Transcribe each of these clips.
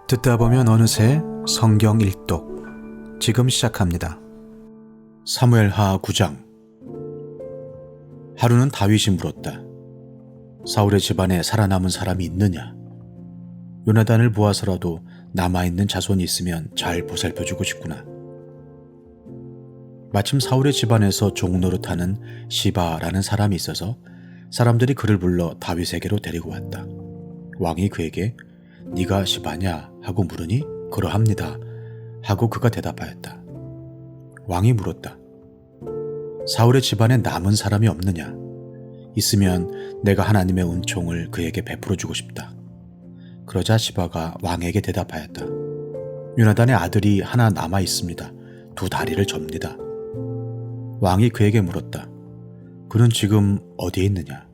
듣다 보면 어느새 성경 일독 지금 시작합니다. 사무엘하 9장. 하루는 다윗이 물었다. 사울의 집안에 살아남은 사람이 있느냐? 요나단을 보아서라도 남아있는 자손이 있으면 잘 보살펴주고 싶구나. 마침 사울의 집안에서 종노릇하는 시바라는 사람이 있어서 사람들이 그를 불러 다윗에게로 데리고 왔다. 왕이 그에게 네가 시바냐 하고 물으니 그러합니다 하고 그가 대답하였다. 왕이 물었다. 사울의 집안에 남은 사람이 없느냐? 있으면 내가 하나님의 은총을 그에게 베풀어 주고 싶다. 그러자 시바가 왕에게 대답하였다. 요나단의 아들이 하나 남아 있습니다. 2 다리를 접니다. 왕이 그에게 물었다. 그는 지금 어디에 있느냐?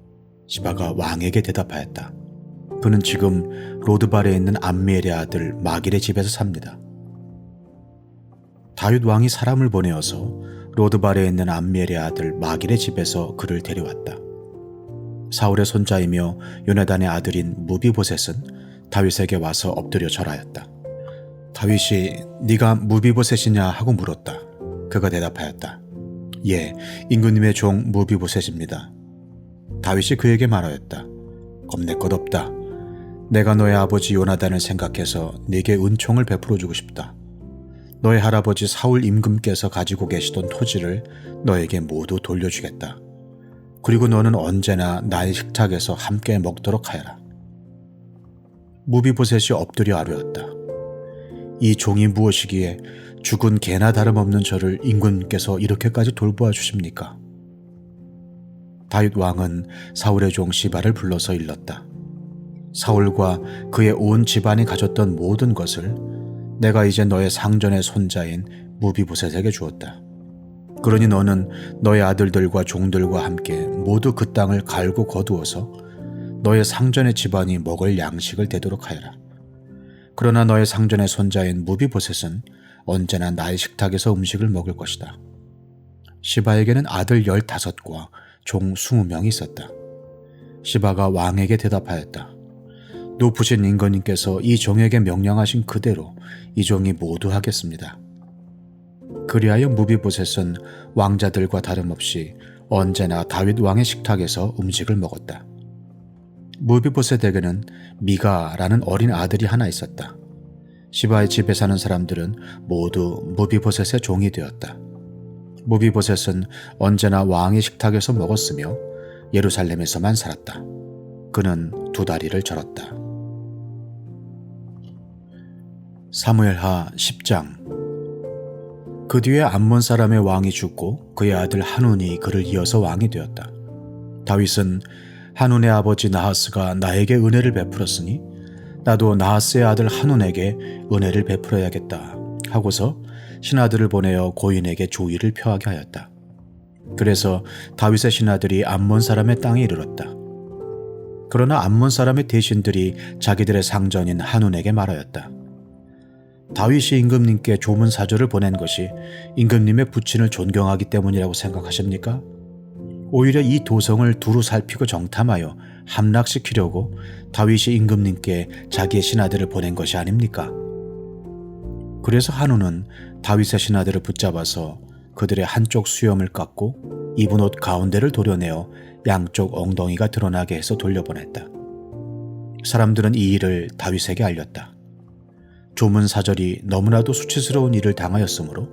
시바가 왕에게 대답하였다. 그는 지금 로드발에 있는 암미엘의 아들 마길의 집에서 삽니다. 다윗 왕이 사람을 보내어서 로드발에 있는 암미엘의 아들 마길의 집에서 그를 데려왔다. 사울의 손자이며 요나단의 아들인 무비보셋은 다윗에게 와서 엎드려 절하였다. 다윗이 네가 무비보셋이냐 하고 물었다. 그가 대답하였다. 예, 임금님의 종 무비보셋입니다. 다윗이 그에게 말하였다. 겁낼 것 없다. 내가 너의 아버지 요나단을 생각해서 네게 은총을 베풀어 주고 싶다. 너의 할아버지 사울 임금께서 가지고 계시던 토지를 너에게 모두 돌려주겠다. 그리고 너는 언제나 나의 식탁에서 함께 먹도록 하여라. 무비보셋이 엎드려 아뢰었다. 이 종이 무엇이기에 죽은 개나 다름없는 저를 임금께서 이렇게까지 돌보아 주십니까? 다윗 왕은 사울의 종 시바를 불러서 일렀다. 사울과 그의 온 집안이 가졌던 모든 것을 내가 이제 너의 상전의 손자인 무비보셋에게 주었다. 그러니 너는 너의 아들들과 종들과 함께 모두 그 땅을 갈고 거두어서 너의 상전의 집안이 먹을 양식을 되도록 하여라. 그러나 너의 상전의 손자인 무비보셋은 언제나 나의 식탁에서 음식을 먹을 것이다. 시바에게는 아들 15과 종 20명이 있었다. 시바가 왕에게 대답하였다. 높으신 임금님께서 이 종에게 명령하신 그대로 이 종이 모두 하겠습니다. 그리하여 무비보셋은 왕자들과 다름없이 언제나 다윗 왕의 식탁에서 음식을 먹었다. 무비보셋에게는 미가라는 어린 아들이 하나 있었다. 시바의 집에 사는 사람들은 모두 무비보셋의 종이 되었다. 무비보셋은 언제나 왕의 식탁에서 먹었으며 예루살렘에서만 살았다. 그는 2 다리를 절었다. 사무엘하 10장. 그 뒤에 암몬 사람의 왕이 죽고 그의 아들 한운이 그를 이어서 왕이 되었다. 다윗은 한운의 아버지 나하스가 나에게 은혜를 베풀었으니 나도 나하스의 아들 한운에게 은혜를 베풀어야겠다 하고서 신하들을 보내어 고인에게 조의를 표하게 하였다. 그래서 다윗의 신하들이 암몬 사람의 땅에 이르렀다. 그러나 암몬 사람의 대신들이 자기들의 상전인 한운에게 말하였다. 다윗이 임금님께 조문 사절을 보낸 것이 임금님의 부친을 존경하기 때문이라고 생각하십니까? 오히려 이 도성을 두루 살피고 정탐하여 함락시키려고 다윗이 임금님께 자기의 신하들을 보낸 것이 아닙니까? 그래서 한운은 다윗의 신하들을 붙잡아서 그들의 한쪽 수염을 깎고 입은 옷 가운데를 도려내어 양쪽 엉덩이가 드러나게 해서 돌려보냈다. 사람들은 이 일을 다윗에게 알렸다. 조문 사절이 너무나도 수치스러운 일을 당하였으므로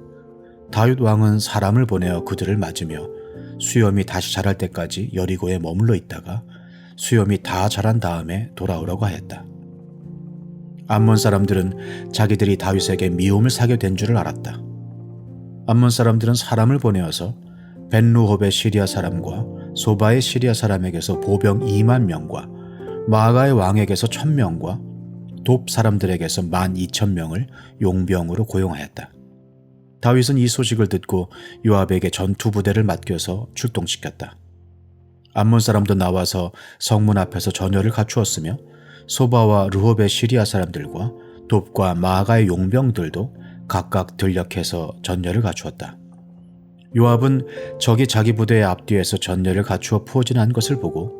다윗 왕은 사람을 보내어 그들을 맞으며 수염이 다시 자랄 때까지 여리고에 머물러 있다가 수염이 다 자란 다음에 돌아오라고 하였다. 암몬 사람들은 자기들이 다윗에게 미움을 사게 된 줄을 알았다. 암몬 사람들은 사람을 보내어서 벤루홉의 시리아 사람과 소바의 시리아 사람에게서 보병 2만 명과 마아가의 왕에게서 1000명과 돕 사람들에게서 12,000명을 용병으로 고용하였다. 다윗은 이 소식을 듣고 요압에게 전투 부대를 맡겨서 출동시켰다. 암몬 사람도 나와서 성문 앞에서 전열을 갖추었으며 소바와 르홉의 시리아 사람들과 돕과 마아가의 용병들도 각각 들녘에서 전열을 갖추었다. 요압은 적이 자기 부대의 앞뒤에서 전열을 갖추어 포진한 것을 보고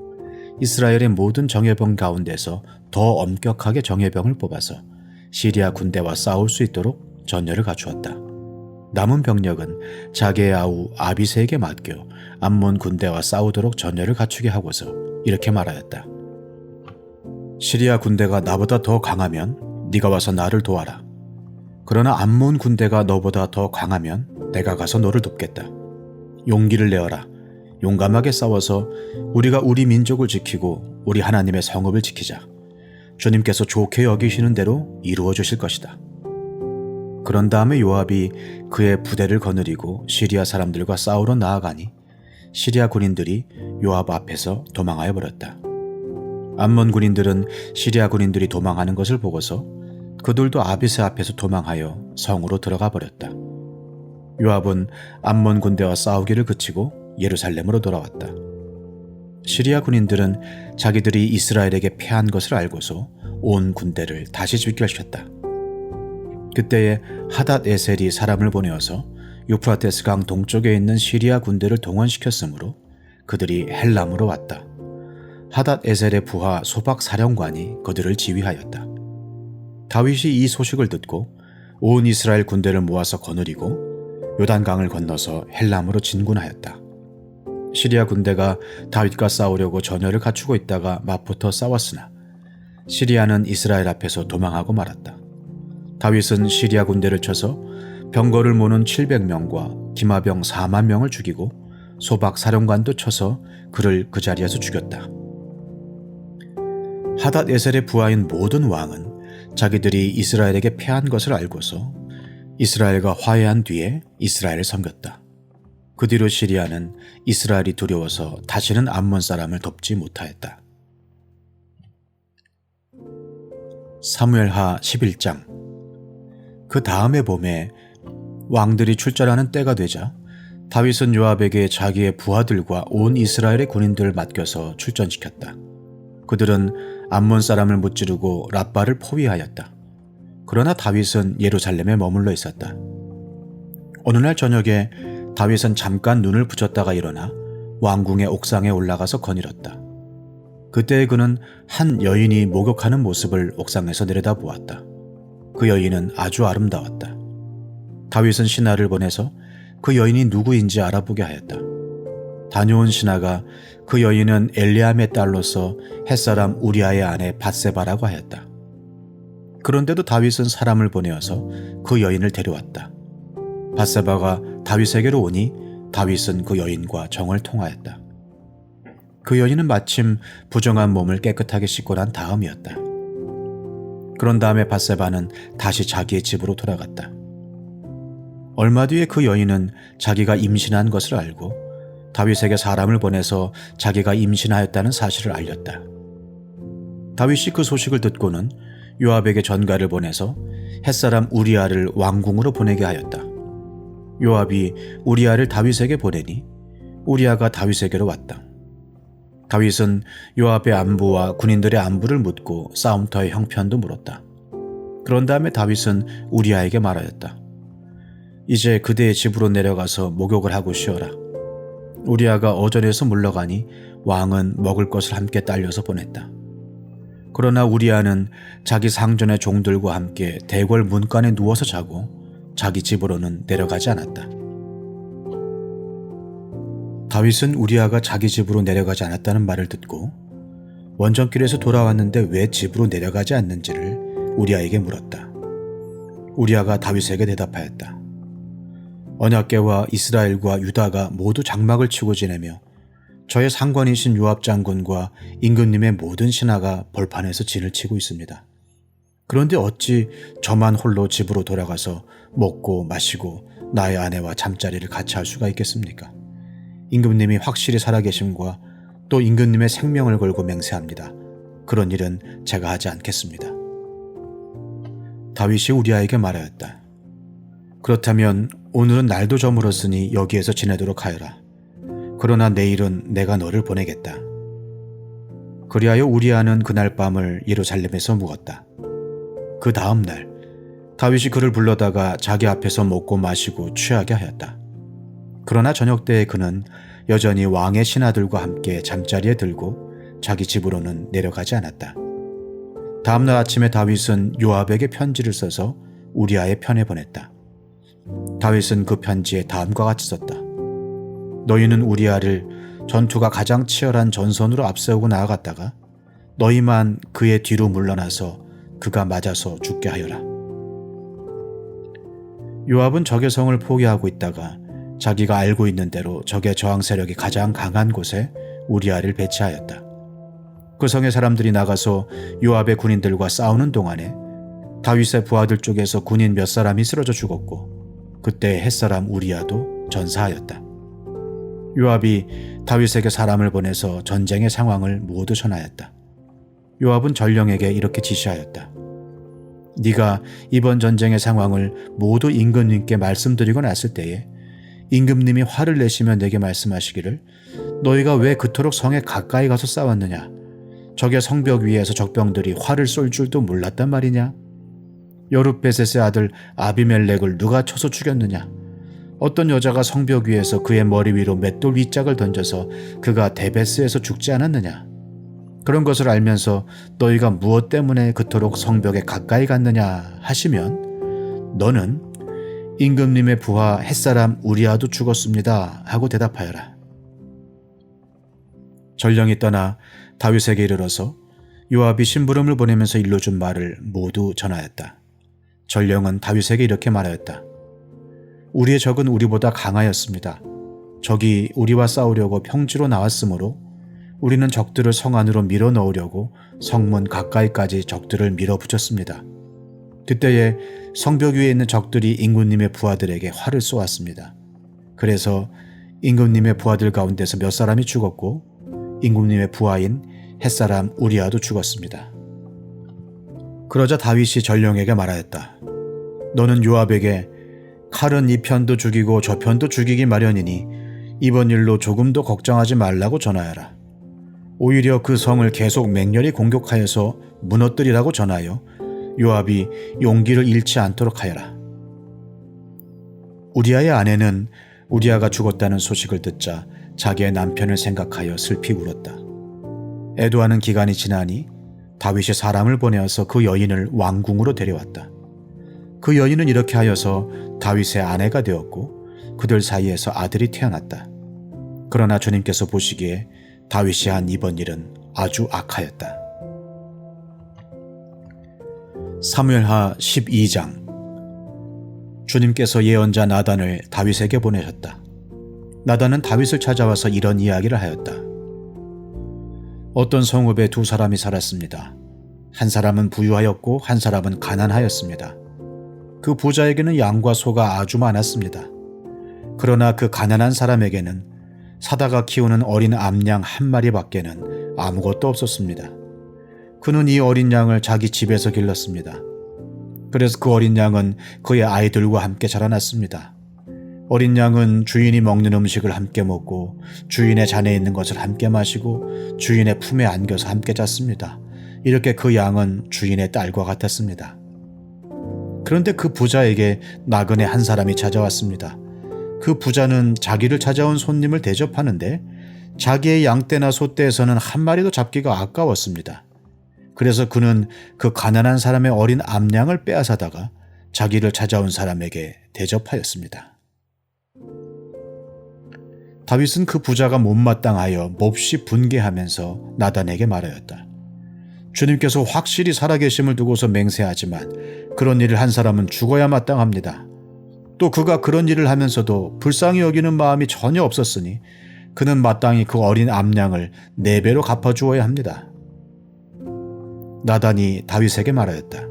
이스라엘의 모든 정예병 가운데서 더 엄격하게 정예병을 뽑아서 시리아 군대와 싸울 수 있도록 전열을 갖추었다. 남은 병력은 자기의 아우 아비새에게 맡겨 암몬 군대와 싸우도록 전열을 갖추게 하고서 이렇게 말하였다. 시리아 군대가 나보다 더 강하면 네가 와서 나를 도와라. 그러나 암몬 군대가 너보다 더 강하면 내가 가서 너를 돕겠다. 용기를 내어라. 용감하게 싸워서 우리가 우리 민족을 지키고 우리 하나님의 성읍을 지키자. 주님께서 좋게 여기시는 대로 이루어 주실 것이다. 그런 다음에 요압이 그의 부대를 거느리고 시리아 사람들과 싸우러 나아가니 시리아 군인들이 요압 앞에서 도망하여 버렸다. 암몬 군인들은 시리아 군인들이 도망하는 것을 보고서 그들도 아비새 앞에서 도망하여 성으로 들어가 버렸다. 요압은 암몬 군대와 싸우기를 그치고 예루살렘으로 돌아왔다. 시리아 군인들은 자기들이 이스라엘에게 패한 것을 알고서 온 군대를 다시 집결시켰다. 그때에 하닷 에셀이 사람을 보내어서 유프라테스 강 동쪽에 있는 시리아 군대를 동원시켰으므로 그들이 헬람으로 왔다. 하닷 에셀의 부하 소박 사령관이 그들을 지휘하였다. 다윗이 이 소식을 듣고 온 이스라엘 군대를 모아서 거느리고 요단강을 건너서 헬람으로 진군하였다. 시리아 군대가 다윗과 싸우려고 전열을 갖추고 있다가 맞붙어 싸웠으나 시리아는 이스라엘 앞에서 도망하고 말았다. 다윗은 시리아 군대를 쳐서 병거를 모는 700명과 기마병 4만 명을 죽이고 소박 사령관도 쳐서 그를 그 자리에서 죽였다. 하닷 에셀의 부하인 모든 왕은 자기들이 이스라엘에게 패한 것을 알고서 이스라엘과 화해한 뒤에 이스라엘을 섬겼다. 그 뒤로 시리아는 이스라엘이 두려워서 다시는 암몬 사람을 돕지 못하였다. 사무엘하 11장. 그 다음의 봄에 왕들이 출전하는 때가 되자 다윗은 요압에게 자기의 부하들과 온 이스라엘의 군인들을 맡겨서 출전시켰다. 그들은 암몬 사람을 무찌르고 랍바를 포위하였다. 그러나 다윗은 예루살렘에 머물러 있었다. 어느 날 저녁에 다윗은 잠깐 눈을 붙였다가 일어나 왕궁의 옥상에 올라가서 거닐었다. 그때 그는 한 여인이 목욕하는 모습을 옥상에서 내려다보았다. 그 여인은 아주 아름다웠다. 다윗은 신하를 보내서 그 여인이 누구인지 알아보게 하였다. 다녀온 신하가 그 여인은 엘리암의 딸로서 햇사람 우리아의 아내 밧세바라고 하였다. 그런데도 다윗은 사람을 보내어서 그 여인을 데려왔다. 밧세바가 다윗에게로 오니 다윗은 그 여인과 정을 통하였다. 그 여인은 마침 부정한 몸을 깨끗하게 씻고 난 다음이었다. 그런 다음에 밧세바는 다시 자기의 집으로 돌아갔다. 얼마 뒤에 그 여인은 자기가 임신한 것을 알고 다윗에게 사람을 보내서 자기가 임신하였다는 사실을 알렸다. 다윗이 그 소식을 듣고는 요압에게 전가를 보내서 햇사람 우리아를 왕궁으로 보내게 하였다. 요압이 우리아를 다윗에게 보내니 우리아가 다윗에게로 왔다. 다윗은 요압의 안부와 군인들의 안부를 묻고 싸움터의 형편도 물었다. 그런 다음에 다윗은 우리아에게 말하였다. 이제 그대의 집으로 내려가서 목욕을 하고 쉬어라. 우리아가 어전에서 물러가니 왕은 먹을 것을 함께 딸려서 보냈다. 그러나 우리아는 자기 상전의 종들과 함께 대궐 문간에 누워서 자고 자기 집으로는 내려가지 않았다. 다윗은 우리아가 자기 집으로 내려가지 않았다는 말을 듣고 원정길에서 돌아왔는데 왜 집으로 내려가지 않는지를 우리아에게 물었다. 우리아가 다윗에게 대답하였다. 언약궤와 이스라엘과 유다가 모두 장막을 치고 지내며 저의 상관이신 요압 장군과 임금님의 모든 신하가 벌판에서 진을 치고 있습니다. 그런데 어찌 저만 홀로 집으로 돌아가서 먹고 마시고 나의 아내와 잠자리를 같이 할 수가 있겠습니까? 임금님이 확실히 살아계심과 또 임금님의 생명을 걸고 맹세합니다. 그런 일은 제가 하지 않겠습니다. 다윗이 우리아에게 말하였다. 그렇다면 오늘은 날도 저물었으니 여기에서 지내도록 하여라. 그러나 내일은 내가 너를 보내겠다. 그리하여 우리아는 그날 밤을 예루살렘에서 묵었다. 그 다음 날 다윗이 그를 불러다가 자기 앞에서 먹고 마시고 취하게 하였다. 그러나 저녁 때에 그는 여전히 왕의 신하들과 함께 잠자리에 들고 자기 집으로는 내려가지 않았다. 다음날 아침에 다윗은 요압에게 편지를 써서 우리아의 편에 보냈다. 다윗은 그 편지에 다음과 같이 썼다. 너희는 우리아를 전투가 가장 치열한 전선으로 앞세우고 나아갔다가 너희만 그의 뒤로 물러나서 그가 맞아서 죽게 하여라. 요압은 적의 성을 포기하고 있다가 자기가 알고 있는 대로 적의 저항 세력이 가장 강한 곳에 우리아를 배치하였다. 그 성의 사람들이 나가서 요압의 군인들과 싸우는 동안에 다윗의 부하들 쪽에서 군인 몇 사람이 쓰러져 죽었고 그때 햇사람 우리아도 전사하였다. 요압이 다윗에게 사람을 보내서 전쟁의 상황을 모두 전하였다. 요압은 전령에게 이렇게 지시하였다. 네가 이번 전쟁의 상황을 모두 임금님께 말씀드리고 났을 때에 임금님이 화를 내시며 내게 말씀하시기를 너희가 왜 그토록 성에 가까이 가서 싸웠느냐? 적의 성벽 위에서 적병들이 활을 쏠 줄도 몰랐단 말이냐? 여룻베셋의 아들 아비멜렉을 누가 쳐서 죽였느냐? 어떤 여자가 성벽 위에서 그의 머리 위로 맷돌 윗짝을 던져서 그가 데베스에서 죽지 않았느냐? 그런 것을 알면서 너희가 무엇 때문에 그토록 성벽에 가까이 갔느냐 하시면 너는 임금님의 부하 햇사람 우리아도 죽었습니다 하고 대답하여라. 전령이 떠나 다윗에게 이르러서 요압이 심부름을 보내면서 일러준 말을 모두 전하였다. 전령은 다윗에게 이렇게 말하였다. 우리의 적은 우리보다 강하였습니다. 적이 우리와 싸우려고 평지로 나왔으므로 우리는 적들을 성 안으로 밀어 넣으려고 성문 가까이까지 적들을 밀어붙였습니다. 그때에 성벽 위에 있는 적들이 임금님의 부하들에게 활을 쏘았습니다. 그래서 임금님의 부하들 가운데서 몇 사람이 죽었고 임금님의 부하인 햇사람 우리아도 죽었습니다. 그러자 다윗이 전령에게 말하였다. 너는 요압에게 칼은 이 편도 죽이고 저 편도 죽이기 마련이니 이번 일로 조금도 걱정하지 말라고 전하여라. 오히려 그 성을 계속 맹렬히 공격하여서 무너뜨리라고 전하여 요압이 용기를 잃지 않도록 하여라. 우리아의 아내는 우리아가 죽었다는 소식을 듣자 자기의 남편을 생각하여 슬피 울었다. 애도하는 기간이 지나니 다윗이 사람을 보내어서 그 여인을 왕궁으로 데려왔다. 그 여인은 이렇게 하여서 다윗의 아내가 되었고 그들 사이에서 아들이 태어났다. 그러나 주님께서 보시기에 다윗이 한 이번 일은 아주 악하였다. 사무엘하 12장. 주님께서 예언자 나단을 다윗에게 보내셨다. 나단은 다윗을 찾아와서 이런 이야기를 하였다. 어떤 성읍에 두 사람이 살았습니다. 한 사람은 부유하였고 한 사람은 가난하였습니다. 그 부자에게는 양과 소가 아주 많았습니다. 그러나 그 가난한 사람에게는 사다가 키우는 어린 암양 한 마리밖에는 아무것도 없었습니다. 그는 이 어린 양을 자기 집에서 길렀습니다. 그래서 그 어린 양은 그의 아이들과 함께 자라났습니다. 어린 양은 주인이 먹는 음식을 함께 먹고 주인의 잔에 있는 것을 함께 마시고 주인의 품에 안겨서 함께 잤습니다. 이렇게 그 양은 주인의 딸과 같았습니다. 그런데 그 부자에게 나그네 한 사람이 찾아왔습니다. 그 부자는 자기를 찾아온 손님을 대접하는데 자기의 양떼나 소떼에서는 한 마리도 잡기가 아까웠습니다. 그래서 그는 그 가난한 사람의 어린 암양을 빼앗아다가 자기를 찾아온 사람에게 대접하였습니다. 다윗은 그 부자가 못마땅하여 몹시 분개하면서 나단에게 말하였다. 주님께서 확실히 살아계심을 두고서 맹세하지만 그런 일을 한 사람은 죽어야 마땅합니다. 또 그가 그런 일을 하면서도 불쌍히 여기는 마음이 전혀 없었으니 그는 마땅히 그 어린 암양을 4배로 갚아주어야 합니다. 나단이 다윗에게 말하였다.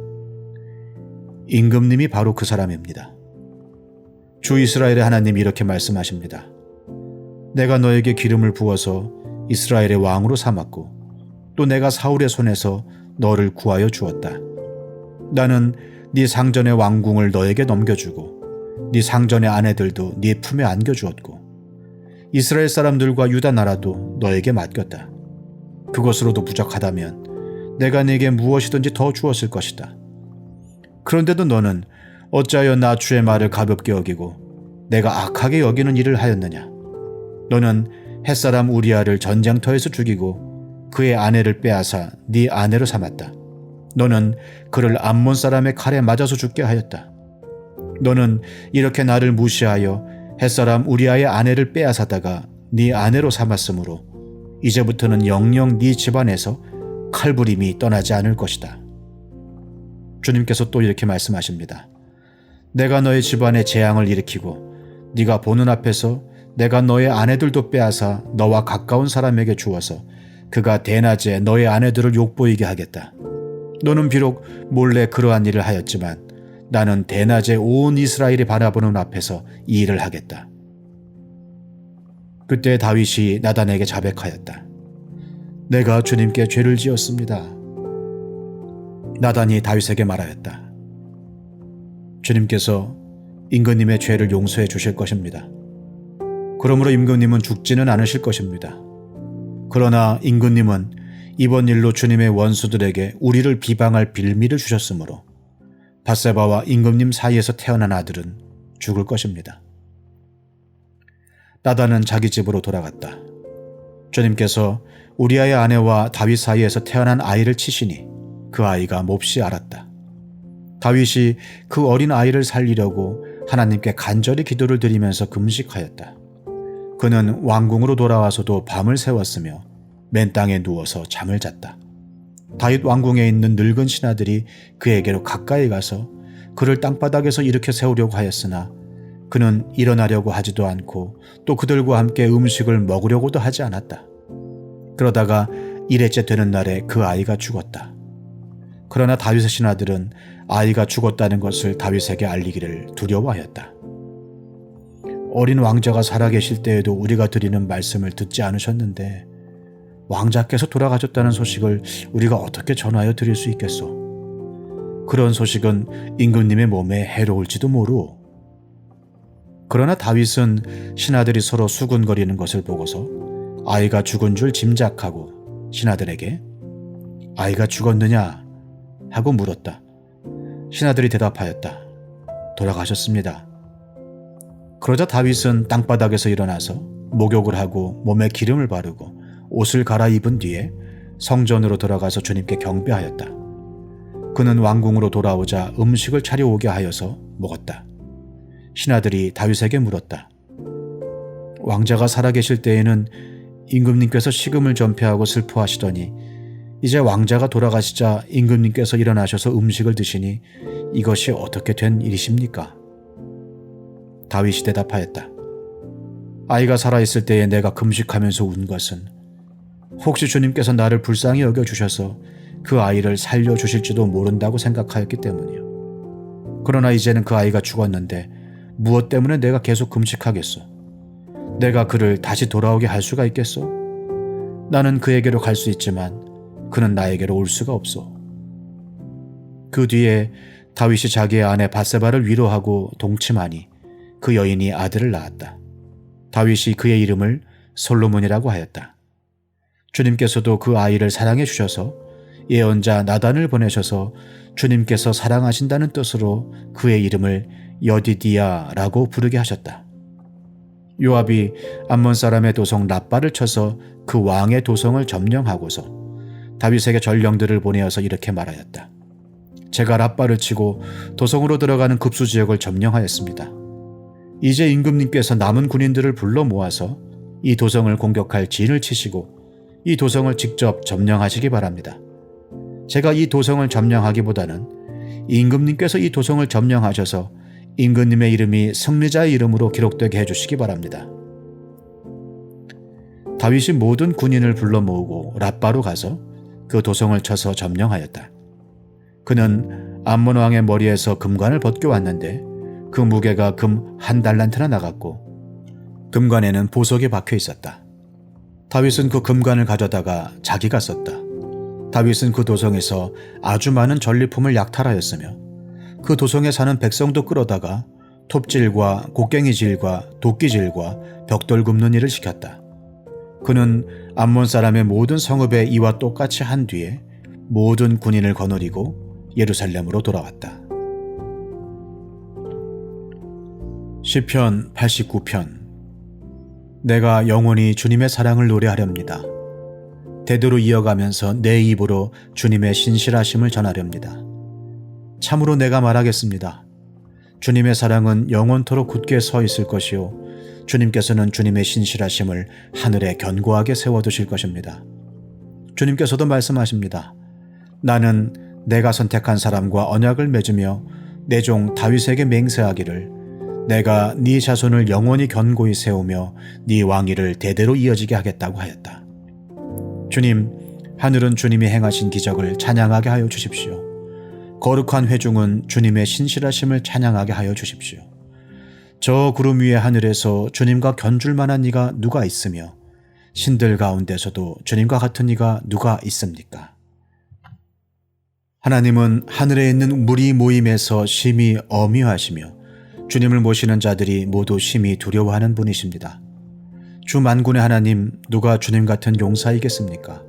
임금님이 바로 그 사람입니다. 주 이스라엘의 하나님이 이렇게 말씀하십니다. 내가 너에게 기름을 부어서 이스라엘의 왕으로 삼았고 또 내가 사울의 손에서 너를 구하여 주었다. 나는 네 상전의 왕궁을 너에게 넘겨주고 네 상전의 아내들도 네 품에 안겨주었고 이스라엘 사람들과 유다 나라도 너에게 맡겼다. 그것으로도 부족하다면 내가 네게 무엇이든지 더 주었을 것이다. 그런데도 너는 어찌하여 나 주의 말을 가볍게 여기고 내가 악하게 여기는 일을 하였느냐? 너는 햇사람 우리아를 전쟁터에서 죽이고 그의 아내를 빼앗아 네 아내로 삼았다. 너는 그를 암몬 사람의 칼에 맞아서 죽게 하였다. 너는 이렇게 나를 무시하여 햇사람 우리아의 아내를 빼앗아다가 네 아내로 삼았으므로 이제부터는 영영 네 집안에서 칼부림이 떠나지 않을 것이다. 주님께서 또 이렇게 말씀하십니다. 내가 너의 집안에 재앙을 일으키고 네가 보는 앞에서 내가 너의 아내들도 빼앗아 너와 가까운 사람에게 주어서 그가 대낮에 너의 아내들을 욕보이게 하겠다. 너는 비록 몰래 그러한 일을 하였지만 나는 대낮에 온 이스라엘이 바라보는 앞에서 이 일을 하겠다. 그때 다윗이 나단에게 자백하였다. 내가 주님께 죄를 지었습니다. 나단이 다윗에게 말하였다. 주님께서 임금님의 죄를 용서해 주실 것입니다. 그러므로 임금님은 죽지는 않으실 것입니다. 그러나 임금님은 이번 일로 주님의 원수들에게 우리를 비방할 빌미를 주셨으므로 밧세바와 임금님 사이에서 태어난 아들은 죽을 것입니다. 나단은 자기 집으로 돌아갔다. 주님께서 우리아의 아내와 다윗 사이에서 태어난 아이를 치시니 그 아이가 몹시 앓았다. 다윗이 그 어린 아이를 살리려고 하나님께 간절히 기도를 드리면서 금식하였다. 그는 왕궁으로 돌아와서도 밤을 새웠으며 맨 땅에 누워서 잠을 잤다. 다윗 왕궁에 있는 늙은 신하들이 그에게로 가까이 가서 그를 땅바닥에서 일으켜 세우려고 하였으나 그는 일어나려고 하지도 않고 또 그들과 함께 음식을 먹으려고도 하지 않았다. 그러다가 일회째 되는 날에 그 아이가 죽었다. 그러나 다윗의 신하들은 아이가 죽었다는 것을 다윗에게 알리기를 두려워하였다. 어린 왕자가 살아계실 때에도 우리가 드리는 말씀을 듣지 않으셨는데 왕자께서 돌아가셨다는 소식을 우리가 어떻게 전하여 드릴 수 있겠소? 그런 소식은 임금님의 몸에 해로울지도 모루. 그러나 다윗은 신하들이 서로 수군거리는 것을 보고서 아이가 죽은 줄 짐작하고 신하들에게 아이가 죽었느냐 하고 물었다. 신하들이 대답하였다. 돌아가셨습니다. 그러자 다윗은 땅바닥에서 일어나서 목욕을 하고 몸에 기름을 바르고 옷을 갈아입은 뒤에 성전으로 들어가서 주님께 경배하였다. 그는 왕궁으로 돌아오자 음식을 차려오게 하여서 먹었다. 신하들이 다윗에게 물었다. 왕자가 살아계실 때에는 임금님께서 식음을 전폐하고 슬퍼하시더니 이제 왕자가 돌아가시자 임금님께서 일어나셔서 음식을 드시니 이것이 어떻게 된 일이십니까? 다윗이 대답하였다. 아이가 살아있을 때에 내가 금식하면서 운 것은 혹시 주님께서 나를 불쌍히 여겨주셔서 그 아이를 살려주실지도 모른다고 생각하였기 때문이요. 그러나 이제는 그 아이가 죽었는데 무엇 때문에 내가 계속 금식하겠소? 내가 그를 다시 돌아오게 할 수가 있겠소? 나는 그에게로 갈 수 있지만 그는 나에게로 올 수가 없소. 그 뒤에 다윗이 자기의 아내 밧세바를 위로하고 동침하니 그 여인이 아들을 낳았다. 다윗이 그의 이름을 솔로몬이라고 하였다. 주님께서도 그 아이를 사랑해 주셔서 예언자 나단을 보내셔서 주님께서 사랑하신다는 뜻으로 그의 이름을 여디디야라고 부르게 하셨다. 요압이 암몬 사람의 도성 랍바를 쳐서 그 왕의 도성을 점령하고서 다윗에게 전령들을 보내어서 이렇게 말하였다. 제가 랍바를 치고 도성으로 들어가는 급수지역을 점령하였습니다. 이제 임금님께서 남은 군인들을 불러 모아서 이 도성을 공격할 진을 치시고 이 도성을 직접 점령하시기 바랍니다. 제가 이 도성을 점령하기보다는 임금님께서 이 도성을 점령하셔서 임금님의 이름이 승리자의 이름으로 기록되게 해주시기 바랍니다. 다윗이 모든 군인을 불러 모으고 랍바로 가서 그 도성을 쳐서 점령하였다. 그는 암몬 왕의 머리에서 금관을 벗겨왔는데 그 무게가 금 1달란트나 나갔고 금관에는 보석이 박혀 있었다. 다윗은 그 금관을 가져다가 자기가 썼다. 다윗은 그 도성에서 아주 많은 전리품을 약탈하였으며 그 도성에 사는 백성도 끌어다가 톱질과 곡괭이질과 도끼질과 벽돌 굽는 일을 시켰다. 그는 암몬 사람의 모든 성읍에 이와 똑같이 한 뒤에 모든 군인을 거느리고 예루살렘으로 돌아왔다. 시편 89편. 내가 영원히 주님의 사랑을 노래하렵니다. 대대로 이어가면서 내 입으로 주님의 신실하심을 전하렵니다. 참으로 내가 말하겠습니다. 주님의 사랑은 영원토록 굳게 서 있을 것이요 주님께서는 주님의 신실하심을 하늘에 견고하게 세워두실 것입니다. 주님께서도 말씀하십니다. 나는 내가 선택한 사람과 언약을 맺으며 내 종 다윗에게 맹세하기를 내가 네 자손을 영원히 견고히 세우며 네 왕위를 대대로 이어지게 하겠다고 하였다. 주님, 하늘은 주님이 행하신 기적을 찬양하게 하여 주십시오. 거룩한 회중은 주님의 신실하심을 찬양하게 하여 주십시오. 저 구름 위의 하늘에서 주님과 견줄 만한 이가 누가 있으며 신들 가운데서도 주님과 같은 이가 누가 있습니까? 하나님은 하늘에 있는 무리 모임에서 심히 엄위하시며 주님을 모시는 자들이 모두 심히 두려워하는 분이십니다. 주 만군의 하나님, 누가 주님 같은 용사이겠습니까?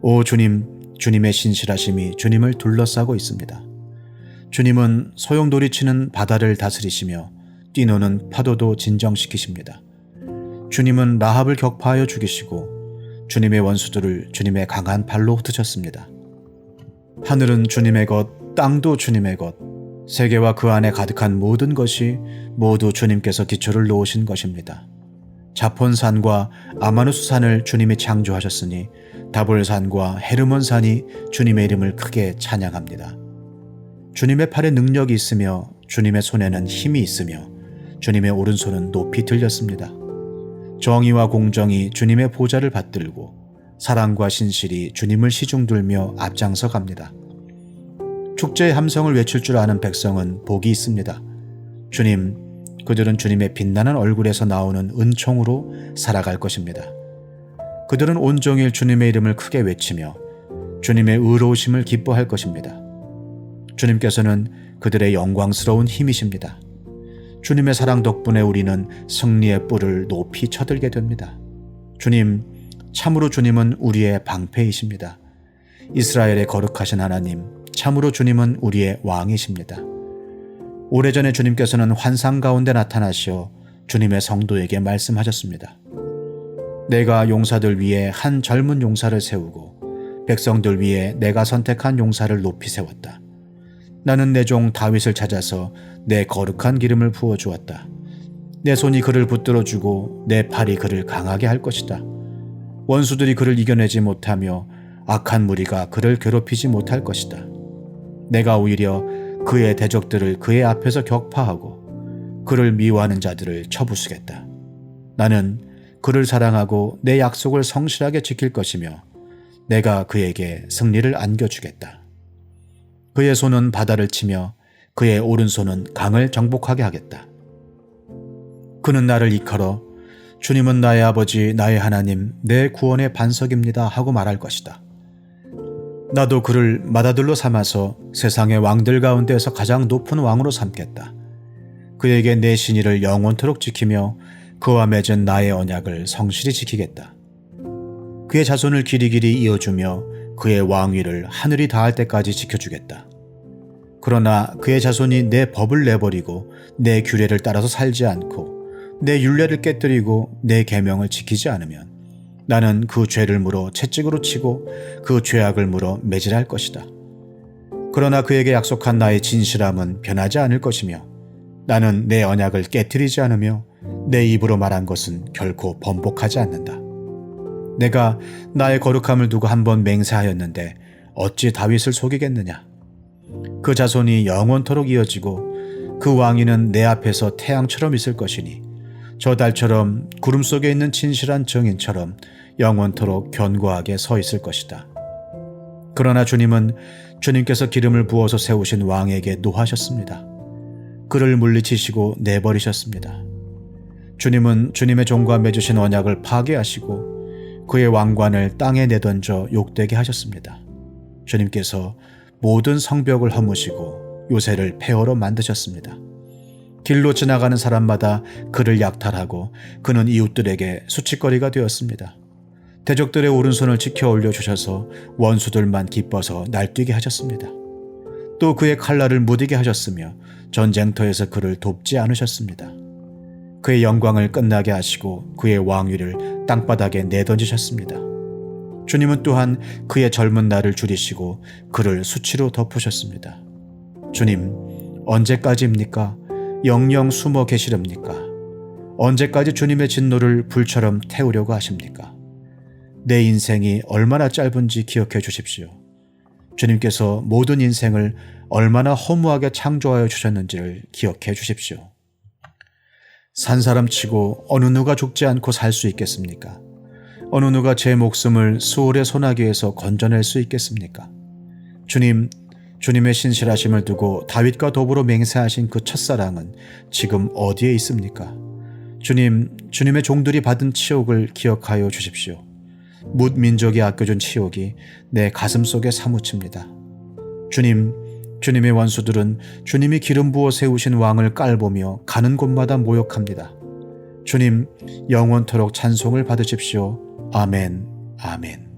오 주님, 주님의 신실하심이 주님을 둘러싸고 있습니다. 주님은 소용돌이치는 바다를 다스리시며 뛰노는 파도도 진정시키십니다. 주님은 라합을 격파하여 죽이시고 주님의 원수들을 주님의 강한 발로 흩으셨습니다. 하늘은 주님의 것, 땅도 주님의 것, 세계와 그 안에 가득한 모든 것이 모두 주님께서 기초를 놓으신 것입니다. 자폰산과 아마누스산을 주님이 창조하셨으니 다볼산과 헤르몬산이 주님의 이름을 크게 찬양합니다. 주님의 팔에 능력이 있으며 주님의 손에는 힘이 있으며 주님의 오른손은 높이 들렸습니다. 정의와 공정이 주님의 보좌를 받들고 사랑과 신실이 주님을 시중들며 앞장서 갑니다. 축제의 함성을 외칠 줄 아는 백성은 복이 있습니다. 주님, 그들은 주님의 빛나는 얼굴에서 나오는 은총으로 살아갈 것입니다. 그들은 온종일 주님의 이름을 크게 외치며 주님의 의로우심을 기뻐할 것입니다. 주님께서는 그들의 영광스러운 힘이십니다. 주님의 사랑 덕분에 우리는 승리의 뿔을 높이 쳐들게 됩니다. 주님, 참으로 주님은 우리의 방패이십니다. 이스라엘의 거룩하신 하나님, 참으로 주님은 우리의 왕이십니다. 오래전에 주님께서는 환상 가운데 나타나시어 주님의 성도에게 말씀하셨습니다. 내가 용사들 위에 한 젊은 용사를 세우고 백성들 위에 내가 선택한 용사를 높이 세웠다. 나는 내 종 다윗을 찾아서 내 거룩한 기름을 부어주었다. 내 손이 그를 붙들어주고 내 팔이 그를 강하게 할 것이다. 원수들이 그를 이겨내지 못하며 악한 무리가 그를 괴롭히지 못할 것이다. 내가 오히려 그의 대적들을 그의 앞에서 격파하고 그를 미워하는 자들을 쳐부수겠다. 나는 그를 사랑하고 내 약속을 성실하게 지킬 것이며 내가 그에게 승리를 안겨주겠다. 그의 손은 바다를 치며 그의 오른손은 강을 정복하게 하겠다. 그는 나를 일컬어 주님은 나의 아버지, 나의 하나님, 내 구원의 반석입니다 하고 말할 것이다. 나도 그를 맏아들로 삼아서 세상의 왕들 가운데서 가장 높은 왕으로 삼겠다. 그에게 내 신의를 영원토록 지키며 그와 맺은 나의 언약을 성실히 지키겠다. 그의 자손을 길이길이 이어주며 그의 왕위를 하늘이 닿을 때까지 지켜주겠다. 그러나 그의 자손이 내 법을 내버리고 내 규례를 따라서 살지 않고 내 율례를 깨뜨리고 내 계명을 지키지 않으면 나는 그 죄를 물어 채찍으로 치고 그 죄악을 물어 매질할 것이다. 그러나 그에게 약속한 나의 진실함은 변하지 않을 것이며 나는 내 언약을 깨뜨리지 않으며 내 입으로 말한 것은 결코 번복하지 않는다. 내가 나의 거룩함을 두고 한번 맹세하였는데 어찌 다윗을 속이겠느냐. 그 자손이 영원토록 이어지고 그 왕위는 내 앞에서 태양처럼 있을 것이니 저 달처럼 구름 속에 있는 진실한 증인처럼 영원토록 견고하게 서 있을 것이다. 그러나 주님은 주님께서 기름을 부어서 세우신 왕에게 노하셨습니다. 그를 물리치시고 내버리셨습니다. 주님은 주님의 종과 맺으신 언약을 파괴하시고 그의 왕관을 땅에 내던져 욕되게 하셨습니다. 주님께서 모든 성벽을 허무시고 요새를 폐허로 만드셨습니다. 길로 지나가는 사람마다 그를 약탈하고 그는 이웃들에게 수치거리가 되었습니다. 대적들의 오른손을 지켜 올려주셔서 원수들만 기뻐서 날뛰게 하셨습니다. 또 그의 칼날을 무디게 하셨으며 전쟁터에서 그를 돕지 않으셨습니다. 그의 영광을 끝나게 하시고 그의 왕위를 땅바닥에 내던지셨습니다. 주님은 또한 그의 젊은 날을 줄이시고 그를 수치로 덮으셨습니다. 주님, 언제까지입니까? 영영 숨어 계시렵니까? 언제까지 주님의 진노를 불처럼 태우려고 하십니까? 내 인생이 얼마나 짧은지 기억해 주십시오. 주님께서 모든 인생을 얼마나 허무하게 창조하여 주셨는지를 기억해 주십시오. 산 사람치고 어느 누가 죽지 않고 살 수 있겠습니까? 어느 누가 제 목숨을 수월의 소나기에서 건져낼 수 있겠습니까? 주님의 신실하심을 두고 다윗과 더불어 맹세하신 그 첫사랑은 지금 어디에 있습니까? 주님의 종들이 받은 치욕을 기억하여 주십시오. 뭇 민족이 아껴준 치욕이 내 가슴 속에 사무칩니다. 주님의 원수들은 주님이 기름 부어 세우신 왕을 깔보며 가는 곳마다 모욕합니다. 주님, 영원토록 찬송을 받으십시오. 아멘, 아멘.